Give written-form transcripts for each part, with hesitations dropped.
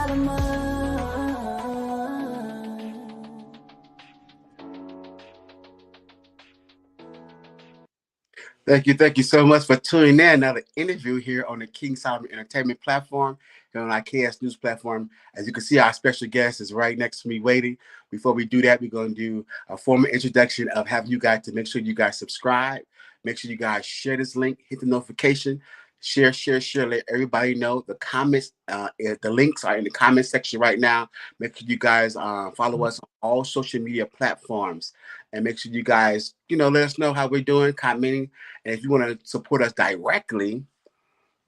of mind. Thank you so much for tuning in. Another interview here on the King Solomon Entertainment platform, here on our KS News platform. As you can see, our special guest is right next to me waiting. Before we do that, we're going to do a formal introduction of having you guys to make sure you guys subscribe. Make sure you guys share this link, hit the notification, share, let everybody know. The comments, the links are in the comment section right now. Make sure you guys follow us on all social media platforms. And make sure you guys, let us know how we're doing, commenting. And if you want to support us directly,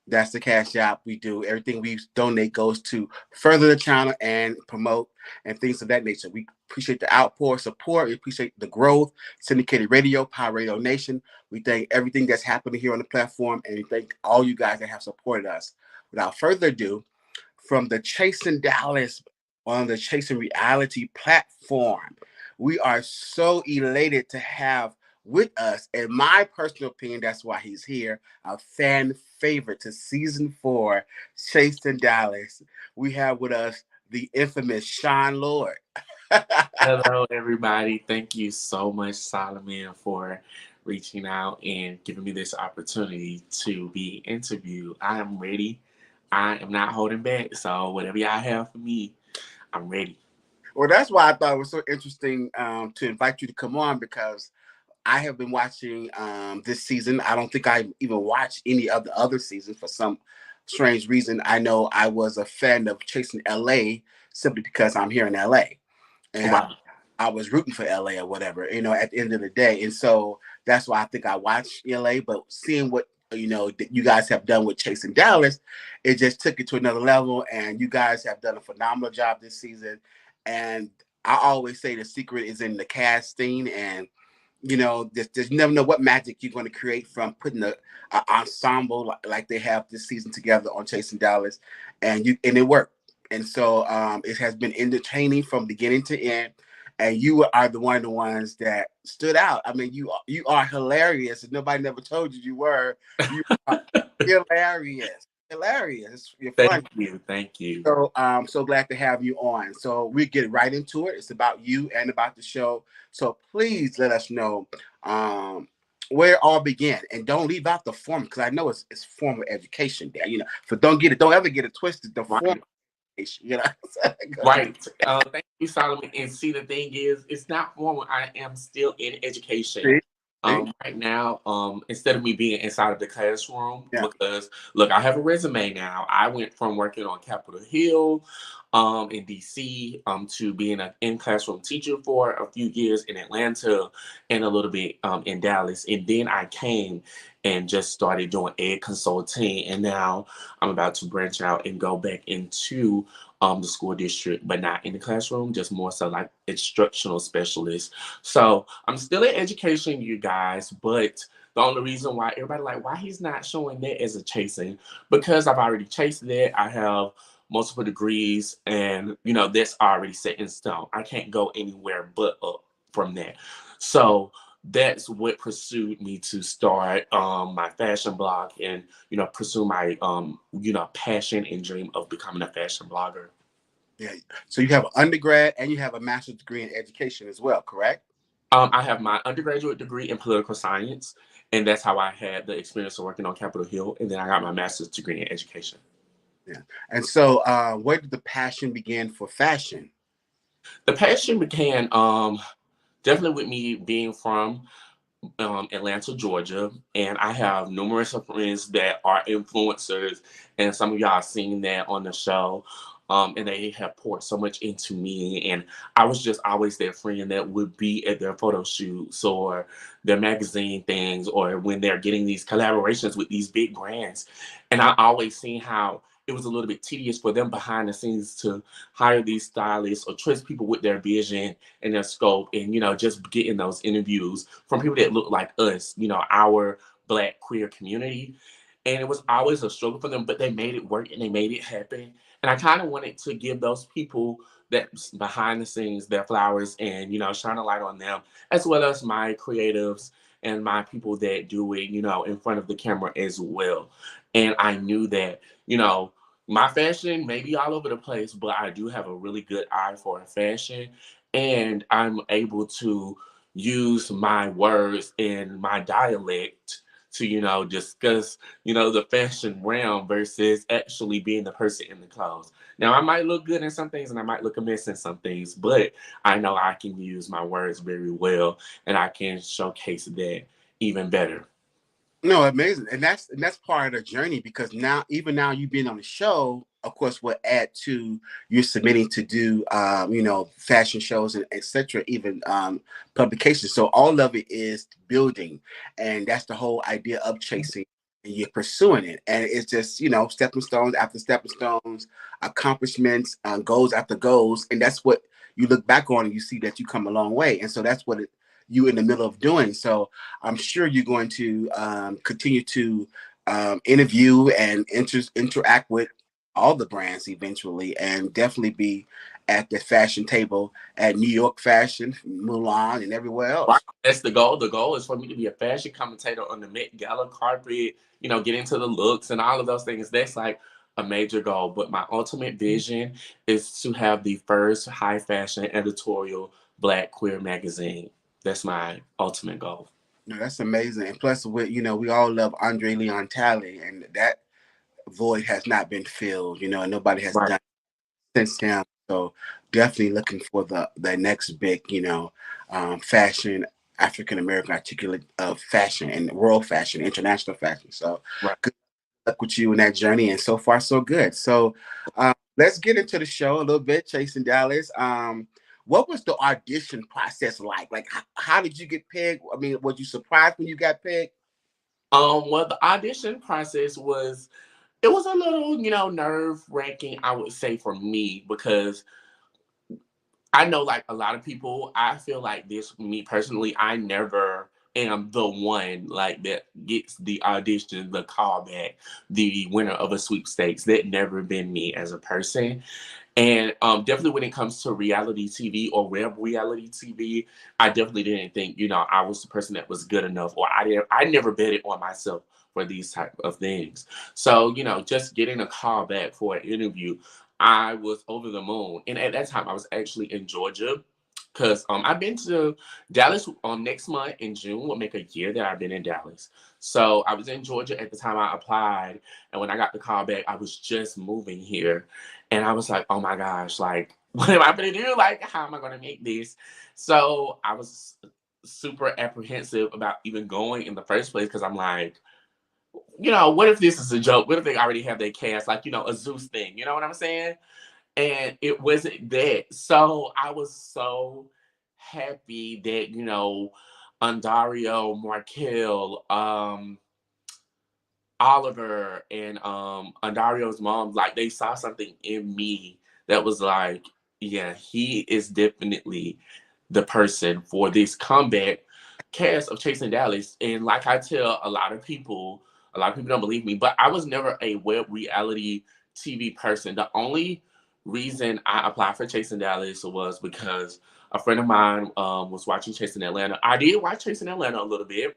that's the cash app. We do everything we donate goes to further the channel and promote and things of that nature. We appreciate the outpour support. We appreciate the growth. Syndicated Radio, Power Radio Nation. We thank everything that's happening here on the platform, and we thank all you guys that have supported us. Without further ado, from the Chasing Dallas on the Chasing Reality platform, we are so elated to have with us, in my personal opinion, that's why he's here, a fan favorite to season 4, Chasing Dallas. We have with us the infamous Shawn Lorde. Hello, everybody. Thank you so much, Solomon, for reaching out and giving me this opportunity to be interviewed. I am ready. I am not holding back. So whatever y'all have for me, I'm ready. Well, that's why I thought it was so interesting to invite you to come on, because I have been watching this season. I don't think I even watched any of the other seasons for some strange reason. I know I was a fan of Chasing LA simply because I'm here in LA. And Wow. I was rooting for LA or whatever, at the end of the day. And so that's why I think I watched LA. But seeing what, that you guys have done with Chasing Dallas, it just took it to another level. And you guys have done a phenomenal job this season. And I always say the secret is in the casting, and there's never know what magic you're going to create from putting a ensemble like they have this season together on Chasing Dallas, and it worked. And so it has been entertaining from beginning to end, and you are one of the ones that stood out. I mean, you are hilarious, and nobody never told you were. You are hilarious. You're funny. Thank you. So I'm so glad to have you on. So we get right into it. It's about you and about the show. So please let us know where it all began, and don't leave out the form, because I know it's formal education there. Don't ever get it twisted. The Right. formal education. Right. Thank you, Solomon. And see, the thing is, it's not formal. I am still in education. See? Right now, instead of me being inside of the classroom, Yeah. because look, I have a resume now. I went from working on Capitol Hill, in DC, to being an in-classroom teacher for a few years in Atlanta and a little bit in Dallas. And then I came and just started doing ed consulting. And now I'm about to branch out and go back into the school district, but not in the classroom, just more so like instructional specialist. So I'm still in education, you guys, but the only reason why everybody like, why he's not showing that as a chasing, because I've already chased that. I have multiple degrees, and that's already set in stone. I can't go anywhere but up from that. So that's what pursued me to start my fashion blog and pursue my passion and dream of becoming a fashion blogger. Yeah. So you have an undergrad and you have a master's degree in education as well, correct? I have my undergraduate degree in political science, and that's how I had the experience of working on Capitol Hill. And then I got my master's degree in education. Yeah. And so where did the passion begin for fashion? The passion began definitely with me being from Atlanta, Georgia, and I have numerous of friends that are influencers, and some of y'all have seen that on the show. And they have poured so much into me, and I was just always their friend that would be at their photo shoots or their magazine things, or when they're getting these collaborations with these big brands. And I always seen how it was a little bit tedious for them behind the scenes to hire these stylists or trust people with their vision and their scope, and just getting those interviews from people that look like us, our Black queer community. And it was always a struggle for them, but they made it work and they made it happen. And I kind of wanted to give those people that behind the scenes their flowers and shine a light on them, as well as my creatives and my people that do it in front of the camera as well. And I knew that My fashion may be all over the place, but I do have a really good eye for fashion, and I'm able to use my words and my dialect to, discuss, the fashion realm versus actually being the person in the clothes. Now, I might look good in some things and I might look a mess in some things, but I know I can use my words very well and I can showcase that even better. No, amazing, and that's part of the journey because now, even now, you being on the show, of course, will add to you submitting to do, fashion shows and etc. Even publications. So all of it is building, and that's the whole idea of chasing. And you're pursuing it, and it's just stepping stones after stepping stones, accomplishments, goals after goals, and that's what you look back on and you see that you come a long way. And so that's what you in the middle of doing. So I'm sure you're going to continue to interview and interact with all the brands eventually, and definitely be at the fashion table at New York Fashion, Mulan, and everywhere Right. else. That's the goal. The goal is for me to be a fashion commentator on the Met Gala carpet, get into the looks and all of those things. That's like a major goal. But my ultimate vision is to have the first high fashion editorial Black queer magazine. That's my ultimate goal. No, that's amazing. And plus, we all love Andre Leon Talley, and that void has not been filled. And nobody has Right. done since him. So definitely looking for the next big, fashion, African American articulate of fashion and world fashion, international fashion. So Right. good luck with you in that journey, and so far so good. So let's get into the show a little bit, Chasing Dallas. What was the audition process like? Like, how did you get picked? I mean, was you surprised when you got picked? Well, the audition process was it was a little, nerve wracking, I would say, for me because I know, like a lot of people, I feel like this, me personally, I never am the one like that gets the audition, the callback, the winner of a sweepstakes. That never been me as a person. And definitely when it comes to reality TV or web reality TV, I definitely didn't think, I was the person that was good enough, or I never betted on myself for these type of things. So, just getting a call back for an interview, I was over the moon. And at that time I was actually in Georgia. Cause I've been to Dallas next month in June will make a year that I've been in Dallas. So I was in Georgia at the time I applied, and when I got the call back, I was just moving here, and I was like, oh my gosh, like, what am I going to do? Like, how am I going to make this? So I was super apprehensive about even going in the first place because I'm like, what if this is a joke? What if they already have their cast, like, a Zeus thing? You know what I'm saying? And it wasn't that. So I was so happy that, Andario, Markel, Oliver and Andario's mom, like they saw something in me that was like, yeah, he is definitely the person for this comeback cast of Chasing Dallas. And like I tell a lot of people don't believe me, but I was never a web reality TV person. The only reason I applied for Chasing Dallas was because a friend of mine was watching Chasing Atlanta. I did watch Chasing Atlanta a little bit.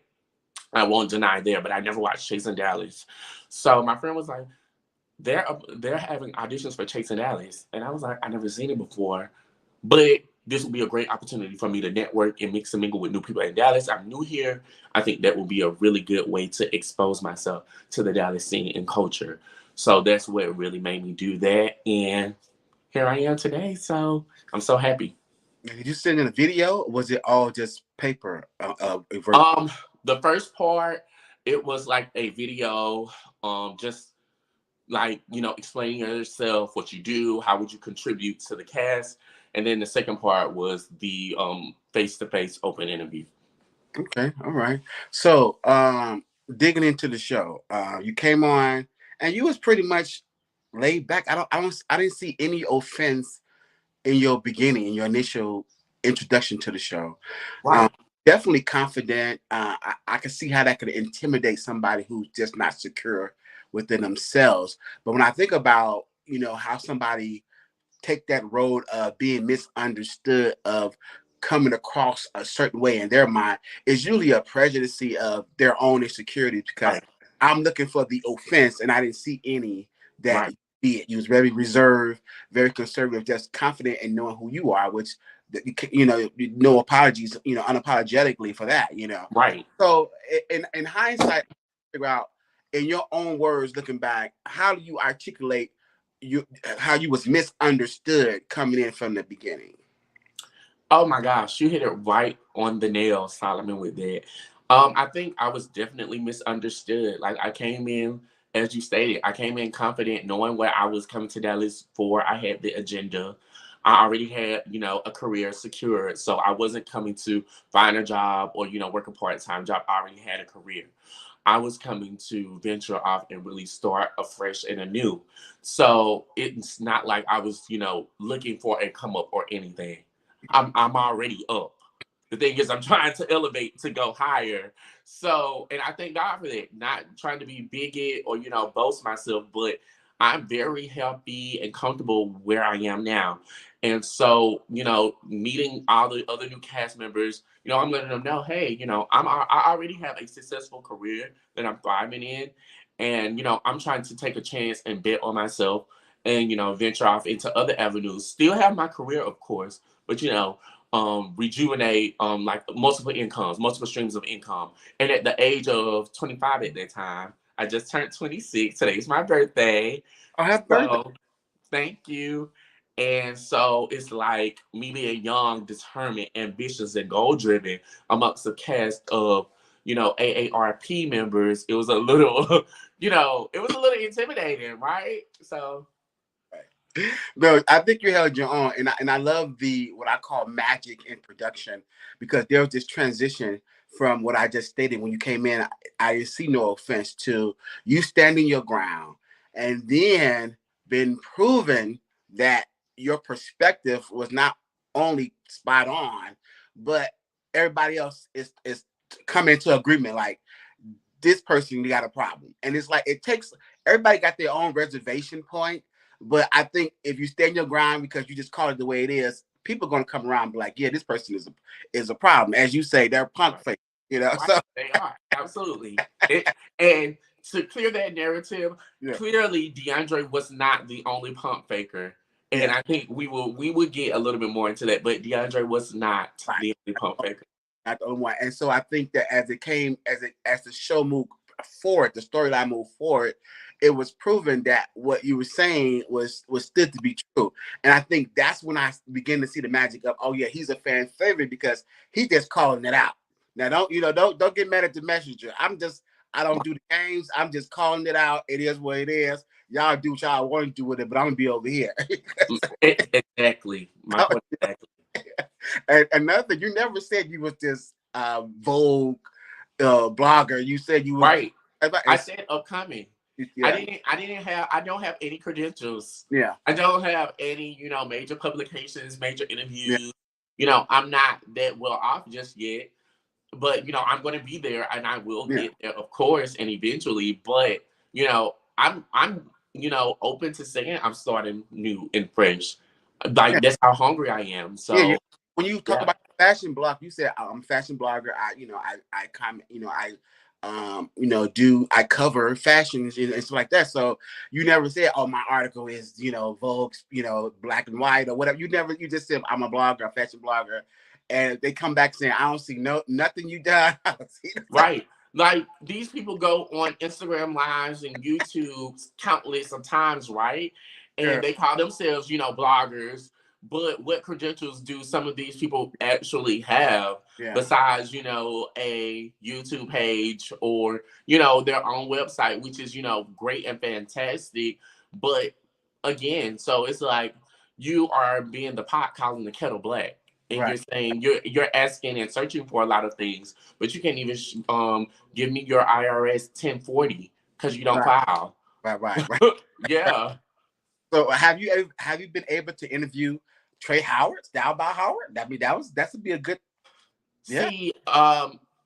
I won't deny there, but I never watched Chasing Dallas. So my friend was like, they're having auditions for Chasing Dallas, and I was like, I never seen it before, but this would be a great opportunity for me to network and mix and mingle with new people in Dallas. I'm new here. I think that would be a really good way to expose myself to the Dallas scene and culture. So that's what really made me do that, and here I am today. So I'm so happy. Did you send in a video? Or was it all just paper? Um, the first part, it was like a video, just like explaining yourself, what you do, how would you contribute to the cast, and then the second part was the face-to-face open interview. Okay, all right. So, digging into the show, you came on and you was pretty much laid back. I didn't see any offense in your beginning, in your initial introduction to the show. Um, Right. definitely confident. I can see how that could intimidate somebody who's just not secure within themselves. But when I think about, how somebody take that road of being misunderstood, of coming across a certain way in their mind, is usually a prejudice of their own insecurities, because Right. I'm looking for the offense and I didn't see any that Right. be it. You was very reserved, very conservative, just confident in knowing who you are, which no apologies, unapologetically for that, Right. So in hindsight, figure out in your own words, looking back, how do you articulate how you was misunderstood coming in from the beginning? Oh my gosh, you hit it right on the nail, Solomon, with that. I think I was definitely misunderstood. Like I came in, as you stated, I came in confident, knowing what I was coming to Dallas for. I had the agenda. I already had, a career secured. So I wasn't coming to find a job or, work a part-time job. I already had a career. I was coming to venture off and really start afresh and anew. So it's not like I was, looking for a come up or anything. I'm already up. The thing is, I'm trying to elevate to go higher. So, and I thank God for that. Not trying to be bigot or boast myself, but I'm very happy and comfortable where I am now. And so, meeting all the other new cast members, I'm letting them know, hey, I already have a successful career that I'm thriving in, and I'm trying to take a chance and bet on myself, and venture off into other avenues. Still have my career, of course, but rejuvenate like multiple incomes, multiple streams of income. And at the age of 25 at that time, I just turned 26. Today's my birthday. Oh, happy birthday! So thank you. And so it's like me being young, determined, ambitious, and goal driven amongst a cast of, AARP members. It was a little, it was a little intimidating, right? So No, I think you held your own, and I love the what I call magic in production because there was this transition from what I just stated when you came in. I see no offense to you standing your ground, and then been proven that your perspective was not only spot on, but everybody else is coming to agreement. Like this person got a problem, and it's like it takes everybody got their own reservation point, but I think if you stand your ground because you just call it the way it is, people are going to come around and be like, yeah, this person is a problem. As you say, they're punk right. fake, you know. Right, So they are absolutely. And to clear that narrative, yeah, clearly DeAndre was not the only pump faker, and yeah, I think we would get a little bit more into that. But DeAndre was not right. the only pump faker. Not the only one. And so I think that as the show moved forward, the storyline moved forward, it was proven that what you were saying was stood to be true. And I think that's when I began to see the magic of, oh yeah, he's a fan favorite because he just calling it out. Now don't get mad at the messenger. I don't do the games. I'm just calling it out. It is what it is. Y'all do what y'all want to do with it, but I'm gonna be over here. Exactly, my point exactly. And another thing, you never said you was this Vogue blogger. You said you was. Right. I said upcoming. Yeah, I don't have any credentials. yeah, I don't have any, major publications, major yeah, interviews. I'm not that well off just yet. But I'm going to be there, and I will yeah. get there, of course, and eventually. But I'm open to saying I'm starting new and fresh. Yeah. Like that's how hungry I am. Yeah. So When you talk yeah, about fashion blog, you said I'm a fashion blogger. I comment, do I cover fashions and stuff like that. So you never said, oh, my article is, Vogue, black and white or whatever. You just said I'm a blogger, a fashion blogger. And they come back saying, I don't see nothing you done. I don't see right. Like these people go on Instagram lives and YouTube countless of times, right? yeah, And they call themselves, bloggers. But what credentials do some of these people actually have yeah, besides, a YouTube page or, their own website, which is, great and fantastic. But again, so it's like you are being the pot calling the kettle black. And right, you're saying you're asking and searching for a lot of things, but you can't even give me your IRS 1040 because you don't right, file. right. Yeah. So have you been able to interview Trey Howard, Style by Howard? I mean, that's would be a good, yeah, See,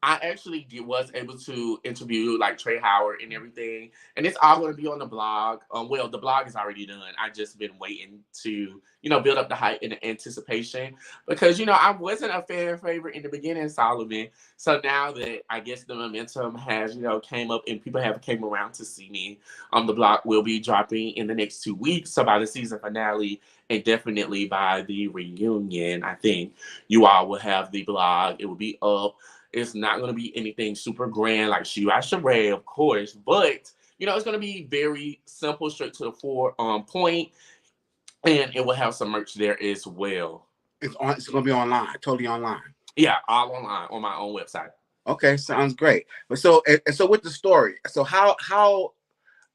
I actually was able to interview like Trey Howard and everything, and it's all going to be on the blog. Well, the blog is already done. I just been waiting to build up the hype and the anticipation because I wasn't a fan favorite in the beginning, Solomon. So now that I guess the momentum has came up and people have came around to see me, the blog will be dropping in the next 2 weeks. So by the season finale and definitely by the reunion, I think you all will have the blog. It will be up. It's not going to be anything super grand like She I Sheree, of course, but it's going to be very simple, straight to the point, and it will have some merch there as well. It's going to be online, totally online. Yeah, all online on my own website. Okay, sounds great. But so with the story, so how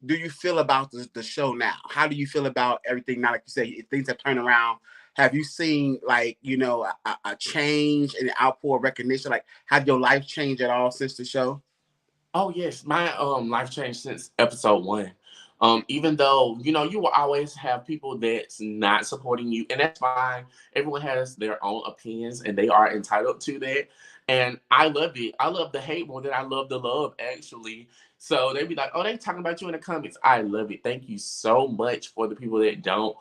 do you feel about the show now? How do you feel about everything now? Like you say, things have turned around. Have you seen like a change in the outpour of recognition? Like, have your life changed at all since the show? Oh yes, my life changed since episode 1. Even though you will always have people that's not supporting you, and that's fine. Everyone has their own opinions, and they are entitled to that. And I love it. I love the hate more than I love the love, actually. So they be like, "Oh, they talking about you in the comments." I love it. Thank you so much for the people that don't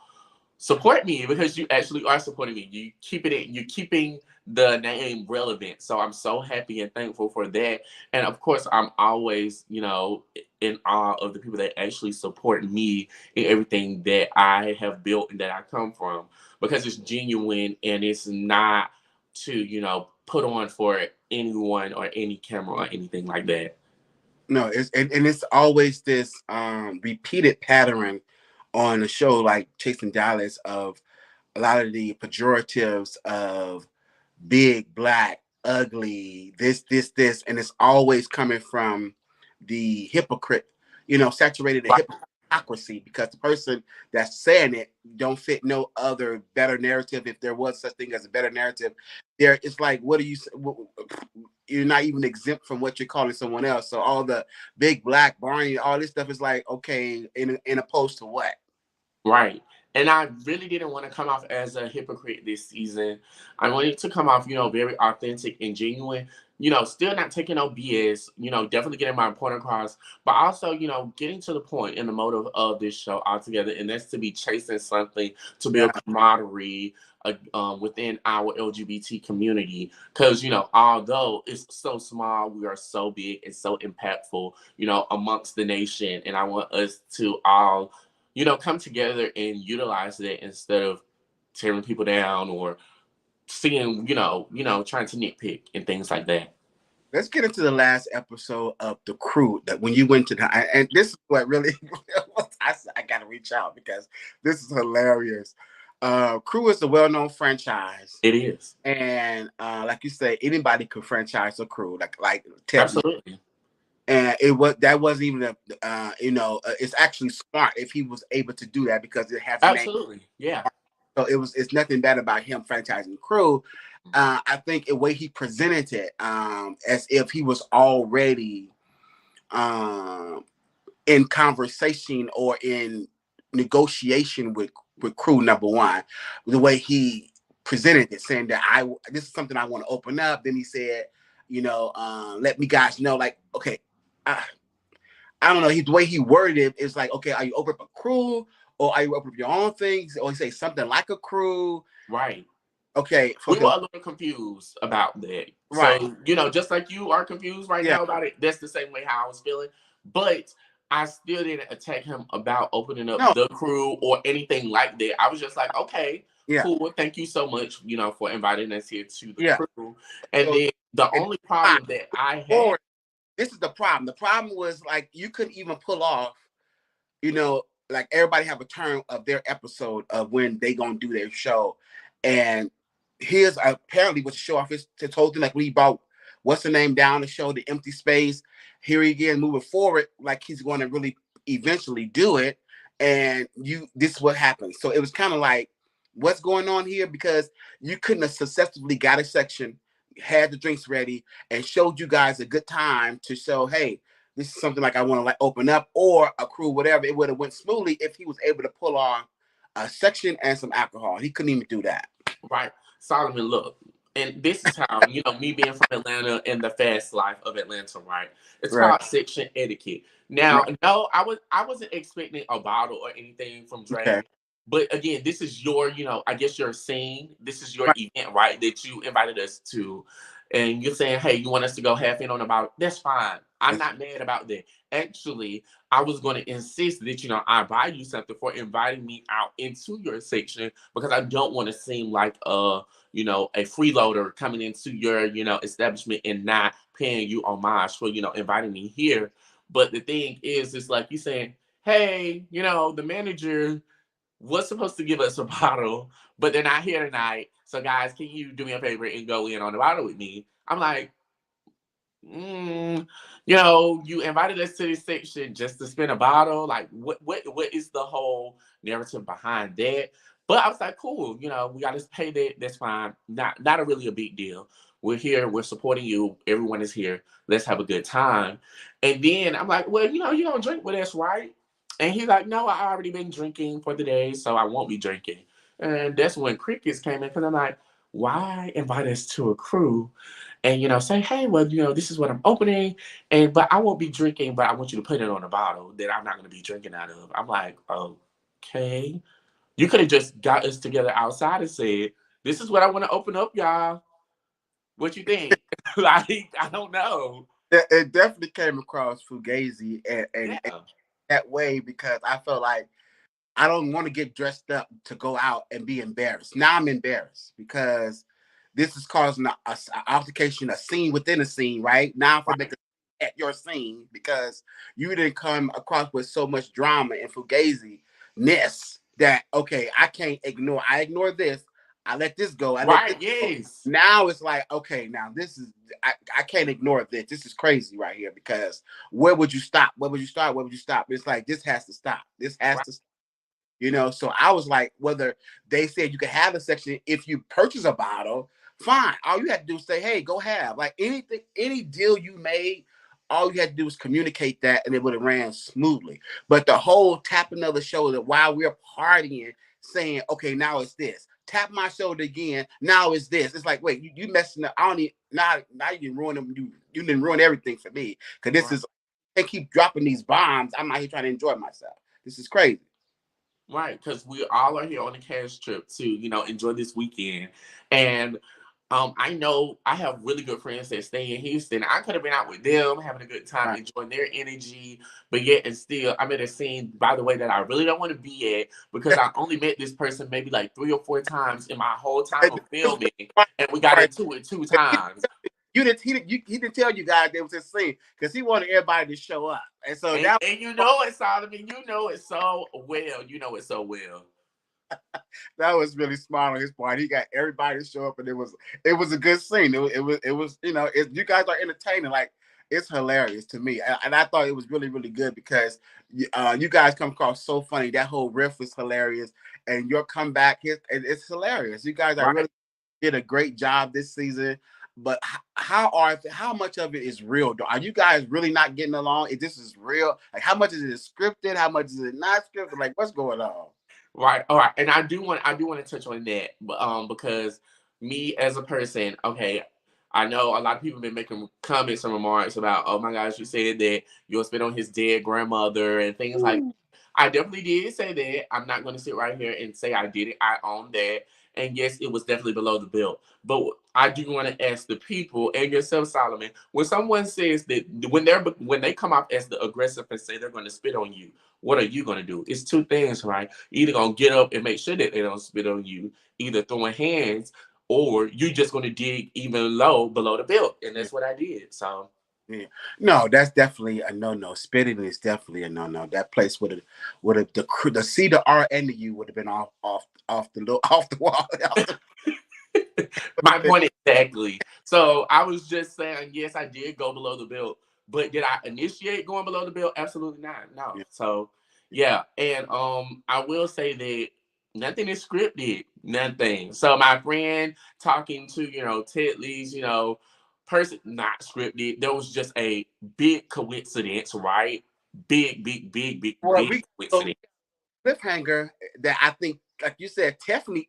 support me because you actually are supporting me. You're keeping the name relevant. So I'm so happy and thankful for that. And of course, I'm always, in awe of the people that actually support me in everything that I have built and that I come from because it's genuine and it's not to, put on for anyone or any camera or anything like that. No, and it's always this repeated pattern on the show, like Chasing Dallas, of a lot of the pejoratives of big, black, ugly, this, and it's always coming from the hypocrite, saturated in hypocrisy, because the person that's saying it don't fit no other better narrative. If there was such thing as a better narrative, there it's like, what do you? You're not even exempt from what you're calling someone else. So all the big black Barney, all this stuff is like, okay, in opposed to what? Right. And I really didn't want to come off as a hypocrite this season. I wanted to come off, very authentic and genuine, still not taking no BS, definitely getting my point across, but also, getting to the point and the motive of this show altogether. And that's to be chasing something to Yeah. build camaraderie within our LGBT community. Because, although it's so small, we are so big and so impactful, amongst the nation. And I want us to all come together and utilize that instead of tearing people down or seeing, trying to nitpick and things like that. Let's get into the last episode of The Crew. That when you went to the, and this is what really, I got to reach out because this is hilarious. Crew is a well-known franchise, It is. and like you say, anybody could franchise a Crew, like Absolutely. and that wasn't even it's actually smart if he was able to do that because it has a name. Absolutely. Yeah. So it's nothing bad about him franchising Crew. I think the way he presented it, as if he was already in conversation or in negotiation with Crew number one, the way he presented it, saying that this is something I want to open up. Then he said, let me guys know, like, okay, I don't know. The way he worded it is like, okay, are you open up a Crew or are you open up your own things? Or he say something like a Crew. Right. Okay. We were a little confused about that. Right. So, just like you are confused right now about it, that's the same way how I was feeling. But I still didn't attack him about opening up the Crew or anything like that. I was just like, okay, cool. Thank you so much, for inviting us here to the Crew. And so, then the only problem that I had. This is the problem. The problem was like you couldn't even pull off, like everybody have a turn of their episode of when they gonna do their show. And here's apparently what the show off is whole thing, like when he brought what's the name down to show the empty space. Here he again moving forward, like he's going to really eventually do it. And this is what happened. So it was kind of like, what's going on here? Because you couldn't have successfully got a section, had the drinks ready, and showed you guys a good time to show, hey, this is something like I want to like open up or a Crew, whatever. It would have went smoothly if he was able to pull off a section and some alcohol. He couldn't even do that. Right. Solomon, look, and this is how, me being from Atlanta and the fast life of Atlanta, right? It's Right. called section etiquette. Now, Right. no, I wasn't expecting a bottle or anything from Okay. Drake. But again, this is your, I guess your scene. This is your Right. event, right? That you invited us to. And you're saying, hey, you want us to go half in on the bottle? That's fine. I'm That's not mad about that. Actually, I was going to insist that, I buy you something for inviting me out into your section because I don't want to seem like a freeloader coming into your, establishment and not paying you homage for, inviting me here. But the thing is, it's like you saying, hey, the manager was supposed to give us a bottle, but they're not here tonight. So guys, can you do me a favor and go in on the bottle with me? I'm like, mm, you invited us to this section just to spin a bottle. Like, what is the whole narrative behind that? But I was like, cool. We got to pay that. That's fine. Not a really a big deal. We're here. We're supporting you. Everyone is here. Let's have a good time. And then I'm like, well, you don't drink with us, right? And he's like, no, I already been drinking for the day, so I won't be drinking. And that's when crickets came in because I'm like, why invite us to a crew and say, hey, well, this is what I'm opening, and but I won't be drinking, but I want you to put it on a bottle that I'm not going to be drinking out of. I'm like, okay, you could have just got us together outside and said, this is what I want to open up, y'all. What you think? Like, I don't know. it definitely came across fugazi and Yeah, that way because I felt like I don't want to get dressed up to go out and be embarrassed. Now I'm embarrassed because this is causing a altercation, a scene within a scene, right? Now I'm right, make at your scene because you didn't come across with so much drama and fugazi ness that okay, I can't ignore. I ignore this. I let this go. I let this right, go. yes, Now it's like, okay, now this is I can't ignore this. This is crazy right here because where would you stop? Where would you start? Where would you stop? It's like this has to stop. This has right, to so I was like, whether they said you could have a section if you purchase a bottle, fine. All you had to do is say, hey, go have. Like anything, any deal you made, all you had to do was communicate that and it would have ran smoothly. But the whole tap another shoulder while we're partying, saying, okay, now it's this. Tap my shoulder again. Now it's this. It's like, wait, you messing up. I don't need now you didn't ruin them. You didn't ruin everything for me. Cause this right. is they keep dropping these bombs. I'm out here trying to enjoy myself. This is crazy. Right, because we all are here on a cash trip to, enjoy this weekend. And I know I have really good friends that stay in Houston. I could have been out with them, having a good time, Right. enjoying their energy, but yet and still I'm at a scene, by the way, that I really don't want to be at because I only met this person maybe like 3 or 4 times in my whole time of filming, and we got Right. into it 2 times. He didn't tell you guys there was a scene because he wanted everybody to show up, and so And, that and you know it, Solomon. You know it so well. You know it so well. that was really smart on his part. He got everybody to show up, and it was a good scene. It was you guys are entertaining. Like it's hilarious to me, and I thought it was really really good because you guys come across so funny. That whole riff was hilarious, and your comeback is it's hilarious. You guys are Right. really did a great job this season. But how much of it is real? Are you guys really not getting along? If this is real, like how much is it scripted? How much is it not scripted? Like what's going on? Right. All right. And I do want to touch on that, but because me as a person, okay, I know a lot of people have been making comments and remarks about, oh my gosh, you said that you'll spit on his dead grandmother and things like. I definitely did say that. I'm not going to sit right here and say I did it. I own that. And yes, it was definitely below the belt. But I do want to ask the people and yourself, Solomon, when someone says that when they come off as the aggressive and say they're going to spit on you, what are you going to do? It's two things, right? You're either going to get up and make sure that they don't spit on you, either throwing hands, or you're just going to dig even low below the belt. And Yeah, that's what I did. So, yeah. No, that's definitely a no-no. Spitting is definitely a no-no. That place would have the C, the R, and the U would have been off the off the wall. my point exactly. So I was just saying, yes, I did go below the belt, but did I initiate going below the belt? Absolutely not. No. Yeah, So yeah, and I will say that nothing is scripted. Nothing. So my friend talking to Ted Lee's person not scripted. There was just a big coincidence, right? Big, big, big, big, well, big we coincidence. cliffhanger that I think, like you said, Tiffany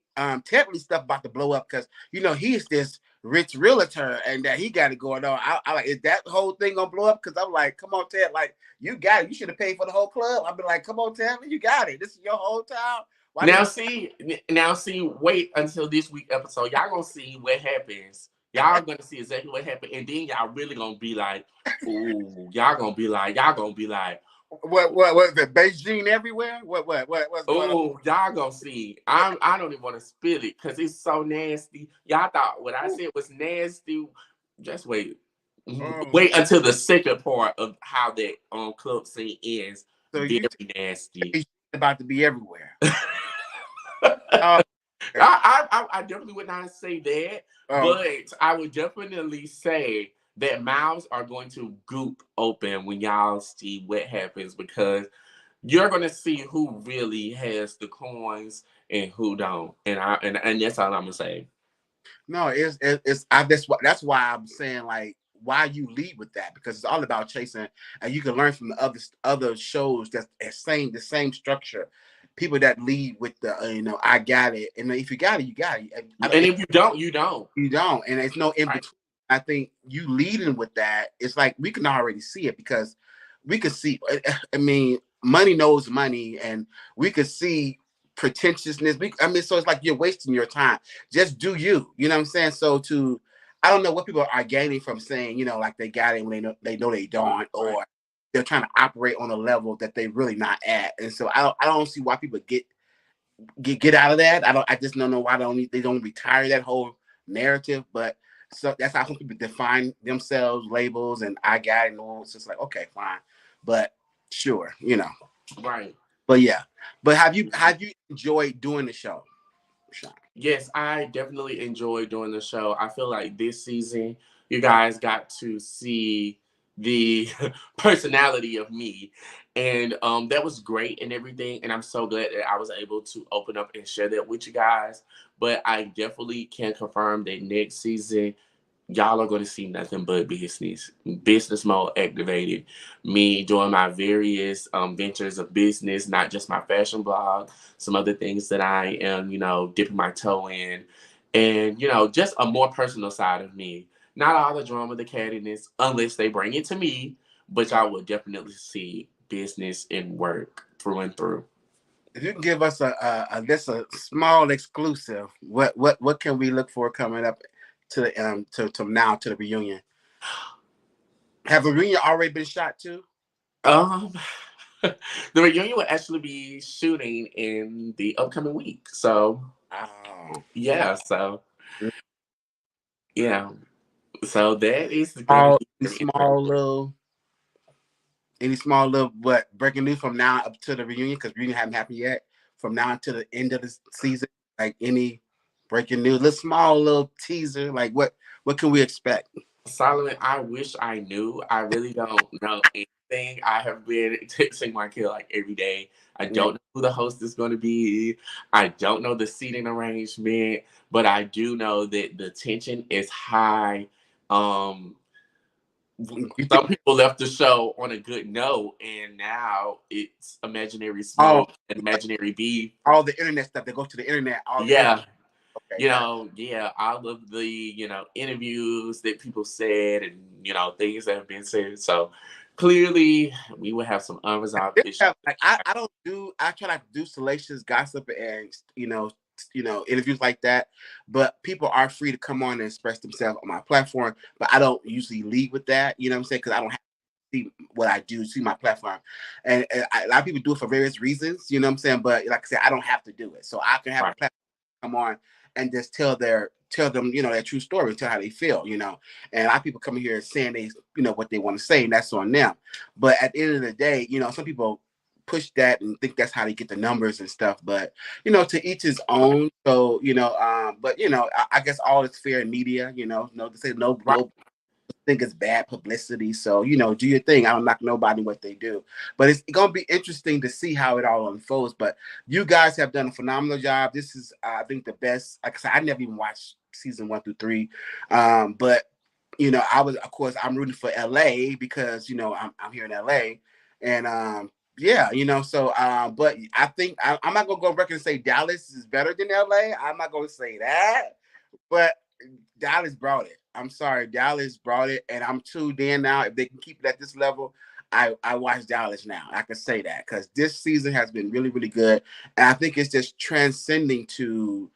stuff about to blow up because he's this. rich realtor and that he got it going on. I like, is that whole thing gonna blow up? Because I'm like, come on, Ted, like you got it. You should have paid for the whole club. I've been like, come on, Ted, you got it. This is your whole town. Why Now didn't see, now see, wait until this week episode. Y'all gonna see what happens. Y'all gonna see exactly what happened, and then y'all really gonna be like, "Ooh!" Y'all gonna be like, what was it? Beijing everywhere? What's going on? "Oh, y'all gonna see." I don't even want to spill it because it's so nasty. Y'all thought what I said was nasty. Just wait, Mm. wait until the second part of how that club scene ends. So Very you nasty. Beijing about to be everywhere. I, Oh, okay. I definitely would not say that, Oh, but I would definitely say that mouths are going to goop open when y'all see what happens because you're going to see who really has the coins and who don't, and that's all I'm gonna say. no, that's why I'm saying like why you lead with that because it's all about chasing and you can learn from the other shows that's the same structure. People that lead with the I got it, and if you got it, you got it. And if you don't, you don't. You don't, and it's no in Right, between. I think you leading with that. It's like we can already see it because we can see. I mean, money knows money, and we could see pretentiousness. I mean, so it's like you're wasting your time. Just do you. You know what I'm saying? So I don't know what people are gaining from saying, like they got it when they know they don't, right, or they're trying to operate on a level that they really not at. And so I don't see why people get out of that. I just don't know why they don't retire that whole narrative. But so that's how some people define themselves, labels, and I got it. And it's just like okay, fine, but sure. right. But yeah, but have you enjoyed doing the show, Shawn? Yes, I definitely enjoyed doing the show. I feel like this season, you guys got to see the personality of me, and that was great and everything. And I'm so glad that I was able to open up and share that with you guys. But I definitely can confirm that next season y'all are going to see nothing but business mode activated, me doing my various ventures of business, not just my fashion blog, some other things that I am dipping my toe in, and just a more personal side of me, not all the drama, the cattiness, unless they bring it to me, but y'all will definitely see business and work through and through. If you can give us a small exclusive, what can we look for coming up to the to now to the reunion? Have the reunion already been shot too? um the reunion will actually be shooting in the upcoming week, so Oh, yeah, so yeah, so that is going to small, be very interesting. small little, any small little what breaking news from now up to the reunion because reunion haven't happened yet. From now until the end of the season, like any breaking news, little small little teaser, like what can we expect? Solomon, I wish I knew. I really don't know anything. I have been texting my kid like every day. I Yeah. don't know who the host is going to be. I don't know the seating arrangement, but I do know that the tension is high. Um, You think some people left the show on a good note, and now it's imaginary all smoke and imaginary beef. all the internet stuff that goes to the internet, all the internet. Yeah, Okay, got yeah, all of the, interviews that people said and, things that have been said. So clearly we will have some unresolved it. issues. Yeah, like I don't do I try not to do salacious gossip and interviews like that, but people are free to come on and express themselves on my platform. But I don't usually lead with that. You know what I'm saying? Because I don't see what I do, see my platform. And a lot of people do it for various reasons, you know what I'm saying? But like I said, I don't have to do it. So I can have a Right, platform come on and just tell them, their true story, tell how they feel. And a lot of people come here saying what they want to say, and that's on them. But at the end of the day, some people push that and think that's how they get the numbers and stuff. But to each his own. So but I guess all is fair in media. No to say right. no think it's bad publicity. So, do your thing. I don't knock nobody what they do. But it's gonna be interesting to see how it all unfolds. But you guys have done a phenomenal job. This is I think the best. Like I said, I never even watched season 1 through 3. But of course I'm rooting for LA because I'm here in LA. And yeah, so but I think I'm not gonna go record and say Dallas is better than LA. I'm not gonna say that. But Dallas brought it. I'm sorry, Dallas brought it, and I'm tuned in now. If they can keep it at this level, I watch Dallas now. I can say that because this season has been really really good, and I think it's just transcending to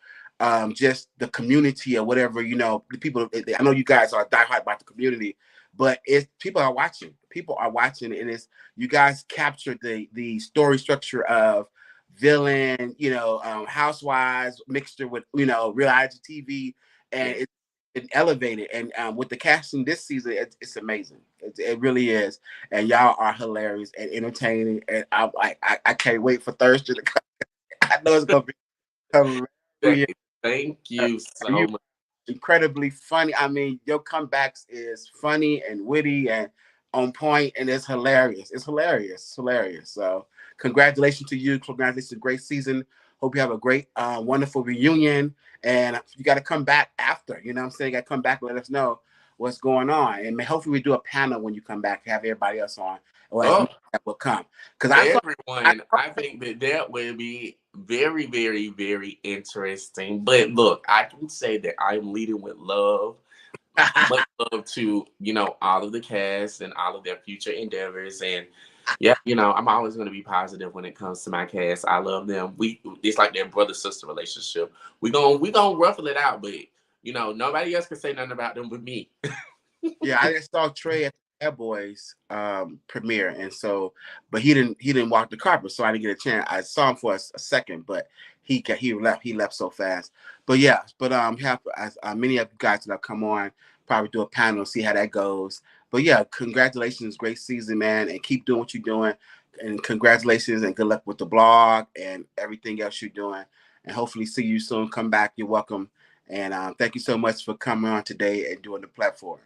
just the community or whatever. You know, the people. I know you guys are diehard about the community, but it's people are watching. People are watching, and it's you guys captured the story structure of villain, housewives mixture with reality TV, and Yeah. it's elevated. And with the casting this season, it's amazing. It really is, and y'all are hilarious and entertaining. And I can't wait for Thursday to come. I know it's gonna be hilarious. Thank you You so much. incredibly funny. I mean, your comebacks is funny and witty and on point, and it's hilarious. It's hilarious. It's hilarious. So, congratulations to you. Congratulations, great season. Hope you have a great, wonderful reunion. And you got to come back after. You know what I'm saying? You got to come back and let us know what's going on. And hopefully, we do a panel when you come back, have everybody else on, or as Oh, many that will come. Because I everyone, I think that that will be very, very, very interesting. But look, I can say that I'm leading with love. saw. Much love to, all of the cast and all of their future endeavors. And yeah, I'm always going to be positive when it comes to my cast. I love them. It's like their brother sister relationship. We gonna ruffle it out, but nobody else can say nothing about them but me. Yeah, I just saw Trey at the Airboys premiere, and so, but he didn't walk the carpet, so I didn't get a chance. I saw him for a second, but he left so fast. But yeah, but have as many of you guys that have come on, probably do a panel, see how that goes. But yeah, congratulations, great season, man, and keep doing what you're doing, and congratulations and good luck with the blog and everything else you're doing, and hopefully see you soon. Come back, you're welcome, and thank you so much for coming on today and doing the platform.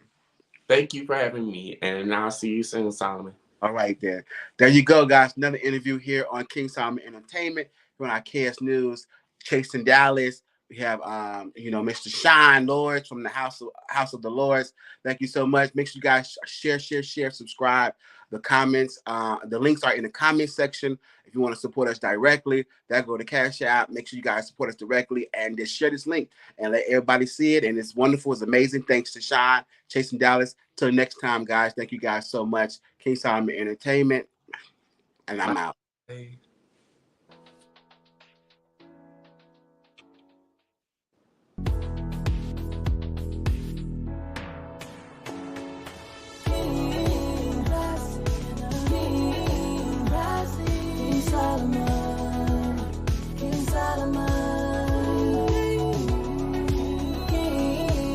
Thank you for having me, and I'll see you soon, Solomon. All right, then. There you go, guys. Another interview here on King Solomon Entertainment. Here on our KS News, Chasing Dallas. We have, Mr. Shawn Lorde from the House of the Lords. Thank you so much. Make sure you guys share, subscribe. The comments, the links are in the comment section. If you want to support us directly, that go to Cash App. Make sure you guys support us directly and just share this link and let everybody see it. And it's wonderful. It's amazing. Thanks to Shawn, Chasing Dallas. Till next time, guys. Thank you guys so much. King Solomon Entertainment, and I'm out. Bye.